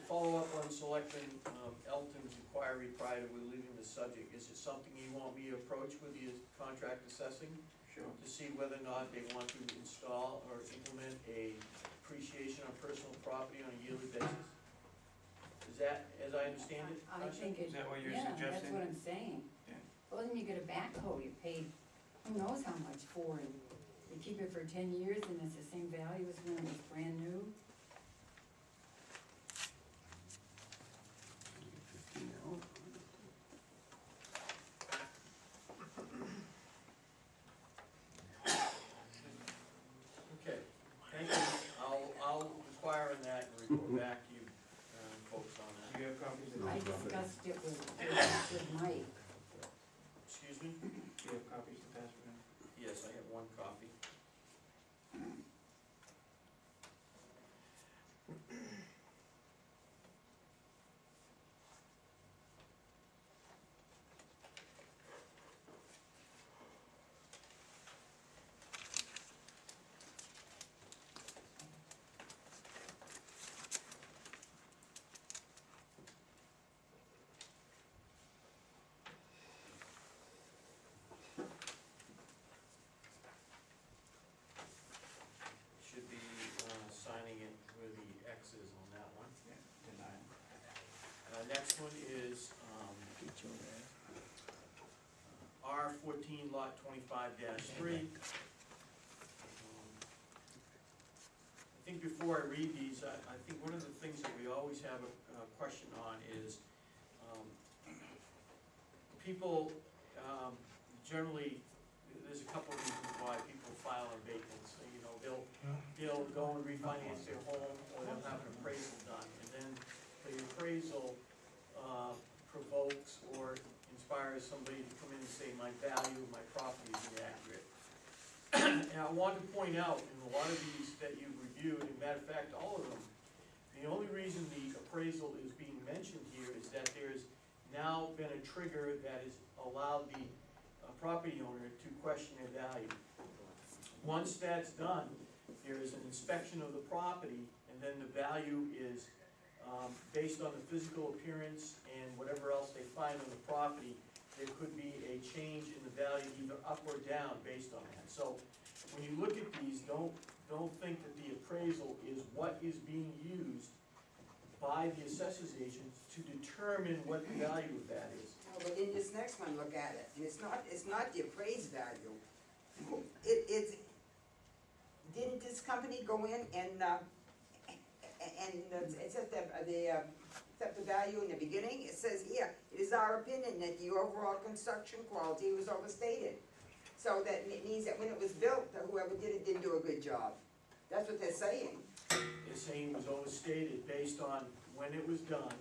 follow up on Selectman Elton's inquiry prior to leaving the subject. Is it something you want me to approach with the contract assessing? Sure. To see whether or not they want to install or implement a depreciation on personal property on a yearly basis? Is that, as I understand it? I think Is that what you're yeah, suggesting? that's what I'm saying. Yeah. Well, then you get a backhoe, you paid who knows how much for, and you keep it for 10 years and it's the same value as when it was brand new. Okay, thank you. I'll inquire on that and report back to you folks on that. Do you have copies of I that? discussed it with Mike. Excuse me? Do you have copies to pass around? Yes, I have one copy. Should be signing it with the X's on that one. Yeah, denied. Next one is R14 lot 25-3. I think before I read these, I think one of the things that we always have a question on is people generally, there's a couple of reasons why people file abatements. You know, they'll go and refinance their home, or they'll have an appraisal done, and then the appraisal provokes or inspires somebody to come in and say, my value of my property is inaccurate. And I want to point out, in a lot of these that you've reviewed, and matter of fact, all of them, the only reason the appraisal is being mentioned here is that there's now been a trigger that has allowed the property owner to question their value. Once that's done, there is an inspection of the property, and then the value is based on the physical appearance and whatever else they find on the property. There could be a change in the value either up or down based on that. So when you look at these, don't think that the appraisal is what is being used by the assessors agents to determine what the value of that is. No, but in this next one, look at it, and it's not the appraised value. Didn't this company go in and it said set the value in the beginning? It says here, it is our opinion that the overall construction quality was overstated. So that it means that when it was built, that whoever did it didn't do a good job. That's what they're saying. They're saying it was overstated based on when it was done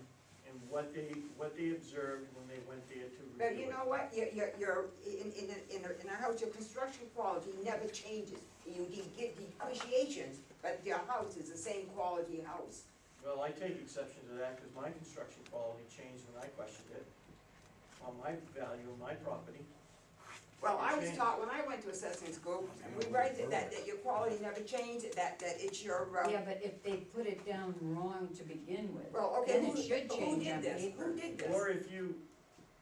and what they observed when they went there to review it. But you know what? You're in a house, your construction quality never changes. You can get depreciations, but your house is the same quality house. Well, I take exception to that because my construction quality changed when I questioned it on my value of my property. Well, I was taught when I went to assessing school, and we write that your quality never changed, that it's your. Yeah, but if they put it down wrong to begin with, Well, okay, then it should change on paper. Who did this?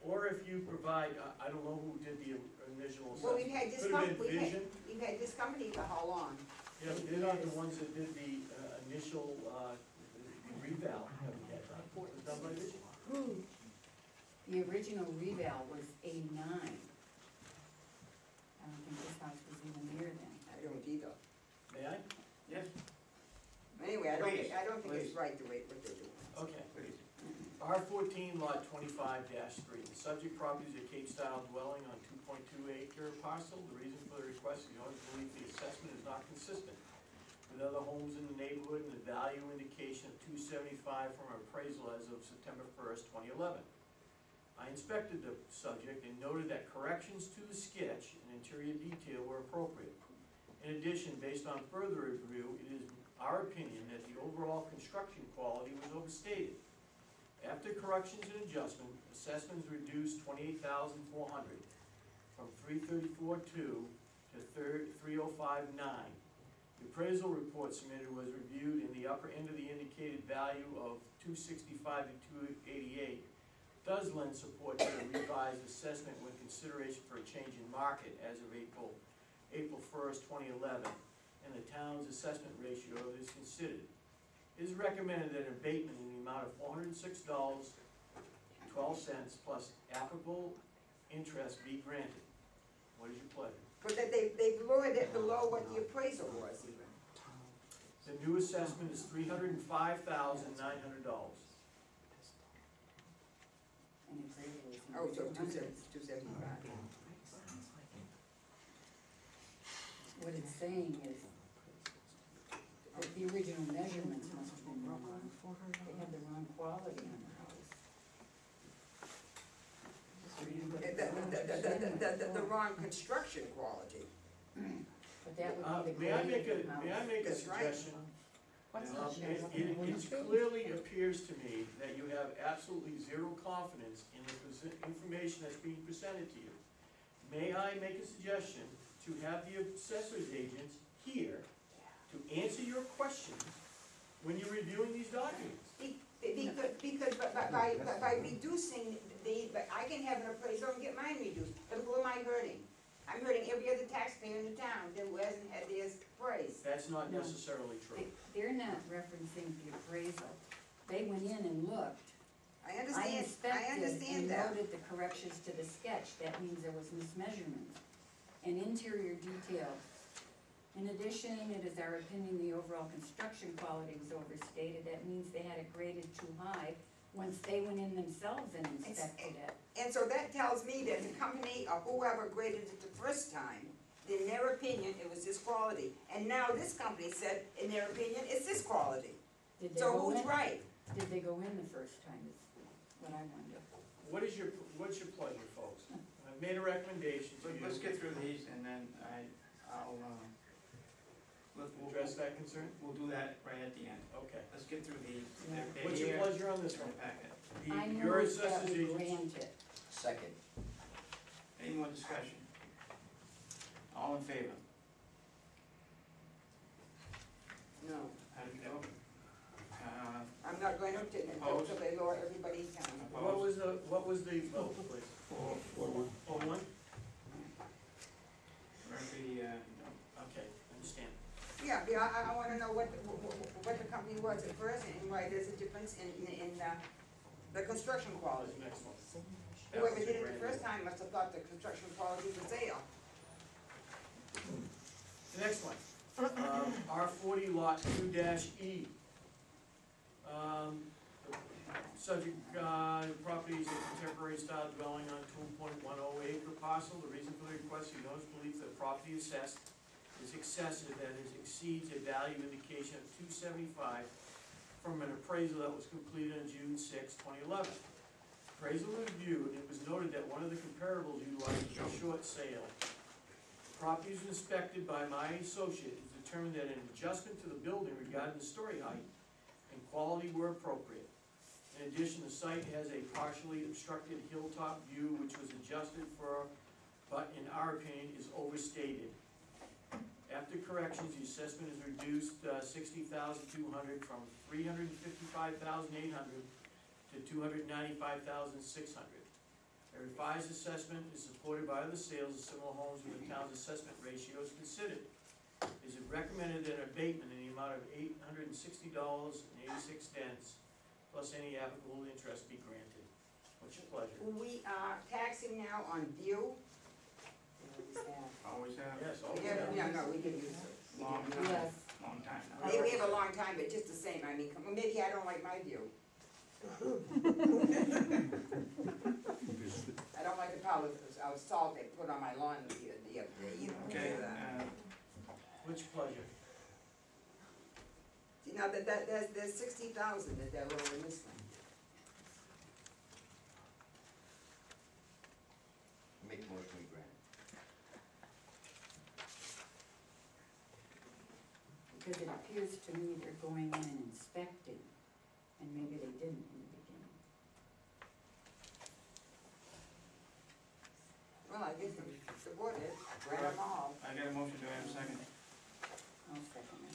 Or if you provide, I don't know who did the initial assessment. Well, we've had this Could have been company. Vision. We've had this company for how long? Yeah, but they're not the ones that did the initial reval that we had done. It was done by Vision. The original reval was '89. I don't think this house was even near then. I don't either. May I? Yes, Anyway, I don't think it's Please. right the way what they're doing. Okay. please. R14 lot 25-3. The subject property is a Cape-style dwelling on 2.2 acre parcel. The reason for the request is the owner believes the assessment is not consistent with other homes in the neighborhood and the value indication of $275 from appraisal as of September 1st, 2011. I inspected the subject and noted that corrections to the sketch and interior detail were appropriate. In addition, based on further review, it is our opinion that the overall construction quality was overstated. After corrections and adjustment, assessments reduced $28,400 from $334,200 to $305,900. The The appraisal report submitted was reviewed in the upper end of the indicated value of 265 to 288. Does lend support to the revised assessment when consideration for a change in market as of April 1st, 2011, and the town's assessment ratio is considered. It is recommended that an abatement in the amount of $406.12 plus applicable interest be granted. What is your pleasure? But that they've lowered it below what the appraisal was even. The new assessment is $305,900. And the appraisal is. Oh, so 200. 275. What it's saying is that the original measurements must have been wrong. They had the wrong quality on the house. The wrong construction quality. But that would be the May I make grade of the may I house. make a That's right. suggestion? What's It that? clearly appears to me that you have absolutely zero confidence in the information that's being presented to you. May I make a suggestion to have the assessor's agents here to answer your questions when you're reviewing these documents? Because by reducing but I can have an appraisal and get mine reduced, but who am I hurting? I'm hurting every other taxpayer in the town that hasn't had theirs appraised. That's not No. necessarily true. They're not referencing the appraisal. They went in and looked. I I understand inspected and that. noted the corrections to the sketch. That means there was mismeasurement and interior details. In addition, it is our opinion the overall construction quality was overstated. That means they had it graded too high once they went in themselves and inspected it. And so that tells me that the company or whoever graded it the first time, in their opinion, it was this quality. And now this company said, in their opinion, it's this quality. Did they So go who's in? right? Did they go in the first time is what I wonder. What's your pleasure, folks? I've made a recommendation to you. Let's get through these and then I'll, we'll Address that concern? we'll do that right at the end. Okay. Let's get through these. Yeah. They're What's your here. pleasure on this In one? the packet. I Your move that assessor's we agents. grant it. Second. Any more discussion? All in favor? No, How do you vote? I'm not going to until they lower everybody's down. What was the vote, please? 4-1. 4-1? Murphy, no. Okay, understand. Yeah, I wanna know what the company was at first and why there's a difference in the construction What quality. was the next one? Whoever did it the first time must have thought the construction quality was there. The next one, R40 lot 2-E. Subject, property is a contemporary style dwelling on 2.10 acre parcel. The reason for the request, he knows belief that property assessed is excessive, that is exceeds a value indication of 275 from an appraisal that was completed on June 6, 2011. Appraisal reviewed, it was noted that one of the comparables utilized was a short sale. Property was inspected by my associate, who determined that an adjustment to the building regarding the story height and quality were appropriate. In addition, the site has a partially obstructed hilltop view which was adjusted for, but in our opinion is overstated. After corrections, the assessment is reduced $60,200 from $355,800 to $295,600. A revised assessment is supported by other sales of similar homes with the town's assessment ratio is considered. Is it recommended that an abatement in the amount of $860.86 plus any applicable interest be granted? What's your pleasure? We are taxing now on view. Always have. Yes, all No, we can use it. Long time, Yes. long time now. Maybe we have a long time, but just the same, I mean, maybe I don't like my view. I don't like the pile of salt they put on my lawn the other day, you know. Okay, What's your pleasure? See, now there's 60,000 that they're lowering this one. Make motion we grant. Because it appears to me they're going in and inspecting, and maybe they didn't in the beginning. Well, I guess the board is, grant them all. I got a motion, do I have a second? I'll second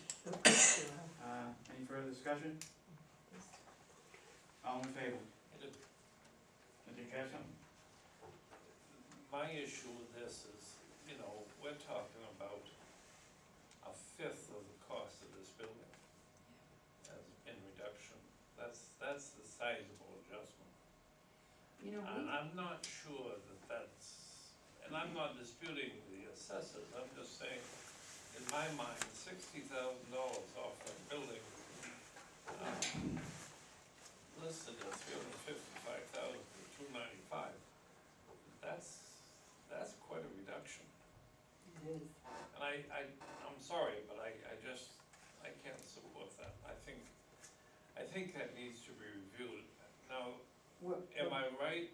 discussion? All in favor? It- Did you have something? My issue with this is, you know, we're talking about a fifth of the cost of this building as in reduction. That's the sizable adjustment. You know, And I'm not sure that that's, and I'm not disputing the assessors, I'm just saying, in my mind, $60,000 off a building, listed at $355,000 to $295, that's quite a reduction. it is. And I'm sorry, but I can't support that. I think that needs to be reviewed. Now, am I right?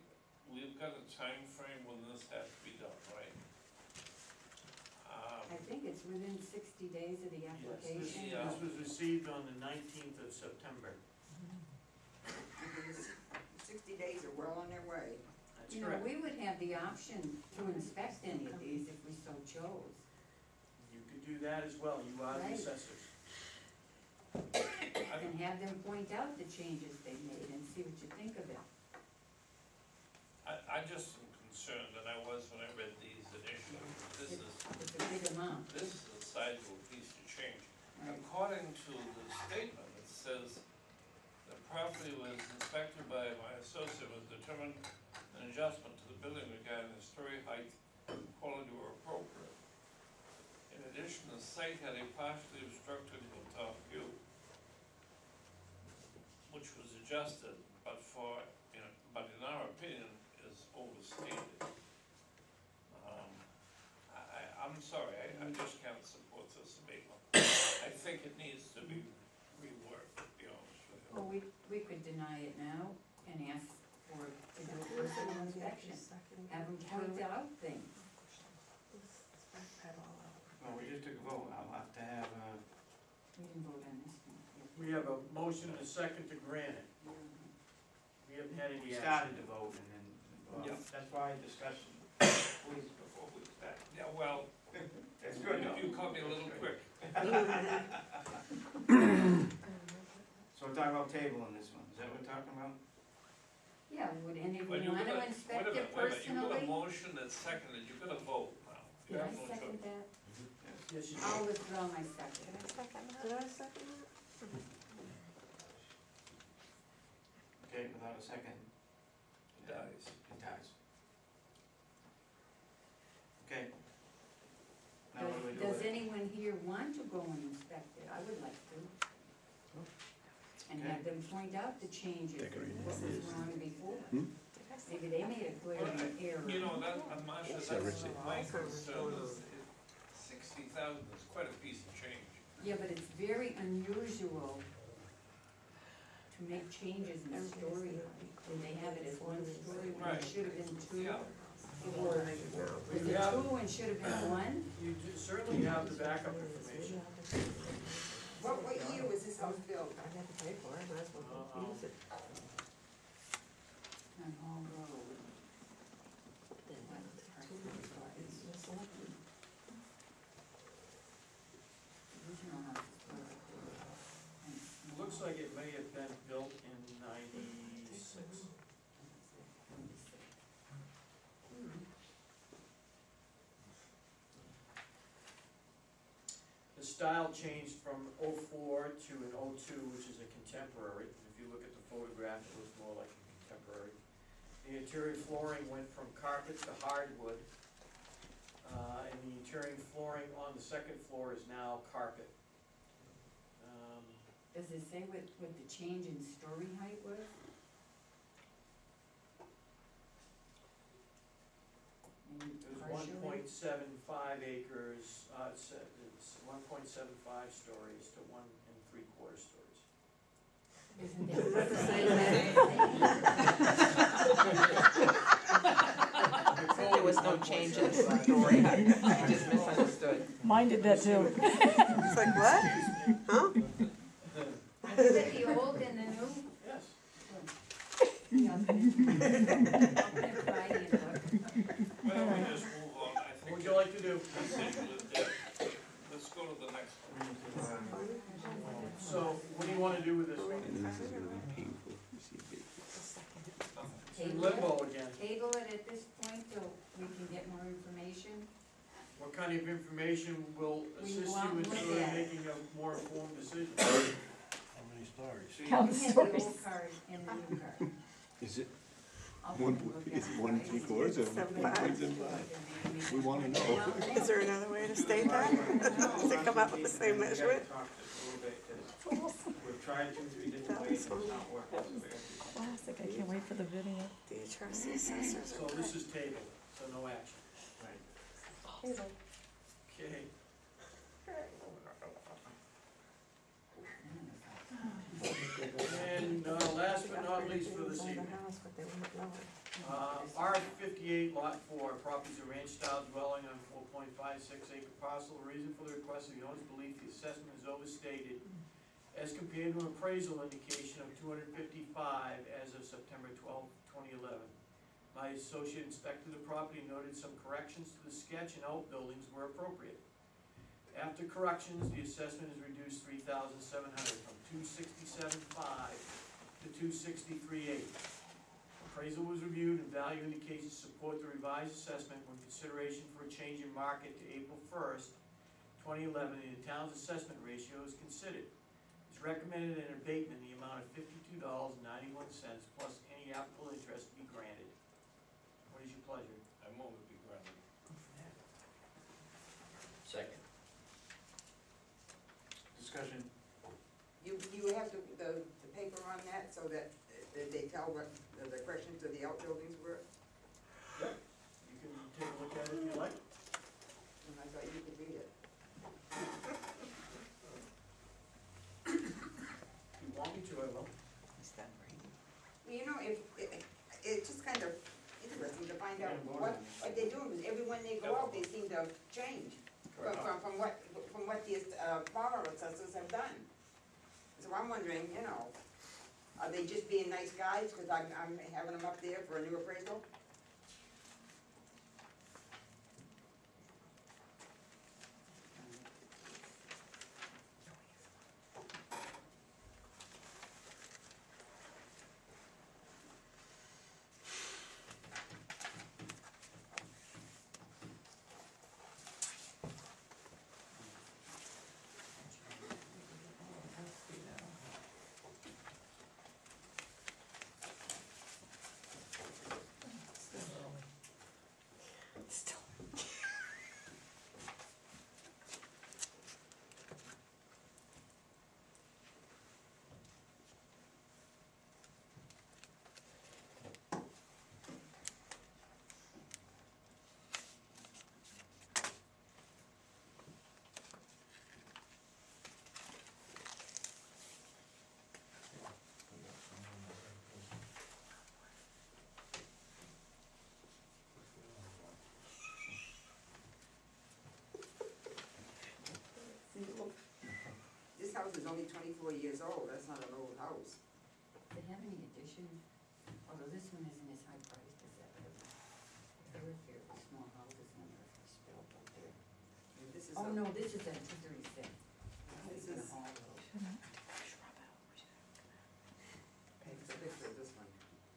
We've got a time frame when this has to be done, right? I think it's within 60 days of the Yes, application. Yeah. this was received on the 19th of September. 60 days are well on their way. That's You know, correct. we would have the option to inspect any of these if we so chose. You could do that as well, you are the Right. assessors. And have them point out the changes they made and see what you think of it. I just am concerned, and I was when I read these initially. It's a big amount, This is a sizable piece to change. right? According to the statement, it says, the property was inspected by my associate, was determined an adjustment to the building regarding the story height and quality were appropriate. In addition, the site had a partially obstructed hilltop view, which was adjusted, but in our opinion, is overstated. I'm sorry, I just can't support this abatement. I think it needs to be reworked, to be honest with you. Well, we could deny it now and ask for, to do a personal inspection, have them point out things. Well, we just took a vote, I'll have to have, We didn't vote on this one. We have a motion and a second to grant it. We haven't had any we action. started the vote and then, Yeah. that's why discussion, please, before we start. Yeah, well, It's good, though. you caught me a little quick. So we're talking about tabling this one, is that what we're talking about? Yeah, would any of But you you're want to gonna- inspect wait a it minute, wait a minute. You've got a personally? motion that's seconded, you've got to vote now. You Did I have no second choice. that? Yes, you I'll do. withdraw my second. Did I second that? Okay, without a second. It dies. It dies. Okay. Now what do we do Does with it? anyone here want to go and inspect it? I would like to. And have them point out the changes, what was wrong before. Maybe they made a clear error. You know, Marcia, that's my concern is 60,000 is quite a piece of change. Yeah, but it's very unusual to make changes in story height. And they have it as one story when it Right. should have been two. Yeah. Or was We it have- two and should have been one? You certainly have the backup information. What year was this house built? I had to pay for it, might as well use it. On Hall Road. Original house is built and small. Looks like it may have been built in 96. The style changed from '04 to an '02, which is a contemporary. If you look at the photograph, it looks more like a contemporary. The interior flooring went from carpet to hardwood, and the interior flooring on the second floor is now carpet. Does it say what the change in story height was? Maybe It was partially? 1.75 acres, it's 1.75 stories to 1 3/4 stories. Isn't that the same? There was no change in the story, I just misunderstood. Mine did that too. It's like, what? Huh? Is it the old and the new? Yes. Yeah, I'll put it Friday and look. Well, we just move on, I What think would you like to do? this issue is dead. Let's go to the next one. So, what do you wanna do with this one? in Table it. limbo again. Table it at this point till we can get more information. What kind of information will We assist want you in to look sort of at it. making a more informed decision? How many stories? See, We have the old card and the new card. Is it I'll one, come and look at is it. it 1 3/4 or 1.75? We wanna know. Is there another way to state that? Does it come out with the same measurement? We've tried 2, 3 different ways, it's not working, so we have to. Classic, I can't wait for the video. Do you trust the assessors So this is table, so no action. Right. Okay. And last but not least for this evening, R58 Lot 4, properties a ranch style dwelling on 4.56 acre parcel. The reason for the request of the owner's belief the assessment is overstated as compared to an appraisal indication of 255 as of September 12, 2011. My associate inspected the property and noted some corrections to the sketch and outbuildings were appropriate. After corrections, the assessment is reduced $3,700 from $267,500 to $263,800. Appraisal was reviewed and value indications support the revised assessment when consideration for a change in market to April 1st, 2011, and the town's assessment ratio is considered. It's recommended an abatement in the amount of $52.91 plus any applicable interest to be granted. What is your pleasure? I move it be granted. Second. Discussion. You have the paper on that so that they tell what the corrections to the outbuildings were? You can take a look at it if you like. And I thought you could read it. If you want me to, I will. Well, you know, it's just kind of interesting to find out Yeah, vote what on it. they're doing, because everyone they go out, they seem to change from what the former assessors have done. So I'm wondering, you know, are they just being nice guys, because I'm having them up there for a new appraisal? This house is only 24 years old, that's not an old house. Do they have any addition, although this one isn't as high priced as that other one. They're fairly small houses when they're built up there. And this is Oh, a- no, this is at 236. This is- All those. Take a picture of this one.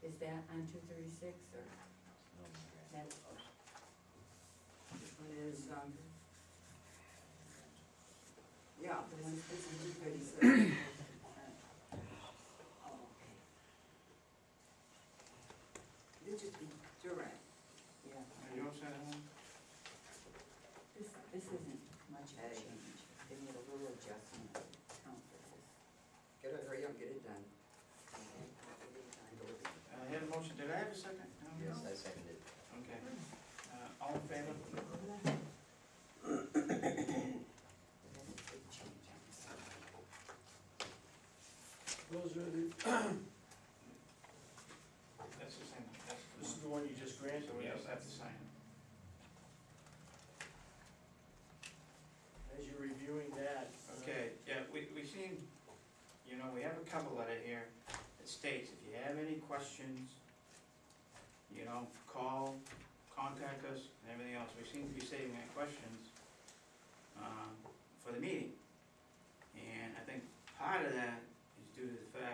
Is that on 236 or that's? This one is, yeah, this is 237. Oh, okay, This is Durant. yeah. Are you all set, Ellen? This isn't much of a change. They made a little adjustment to count for this. Gotta hurry up, get it done. I had a motion, did I have a second? No? Yes, I seconded. Okay. All in favor? That's a big change on this. Those are the, That's the same, that's this is the the one you just one. granted. So we just have to sign it. As you're reviewing that. Okay, yeah, we seen, you know, we have a cover letter here that states, if you have any questions, you know, call, contact us, and everything else. We seem to be saving our questions, for the meeting. And I think part of that is due to the fact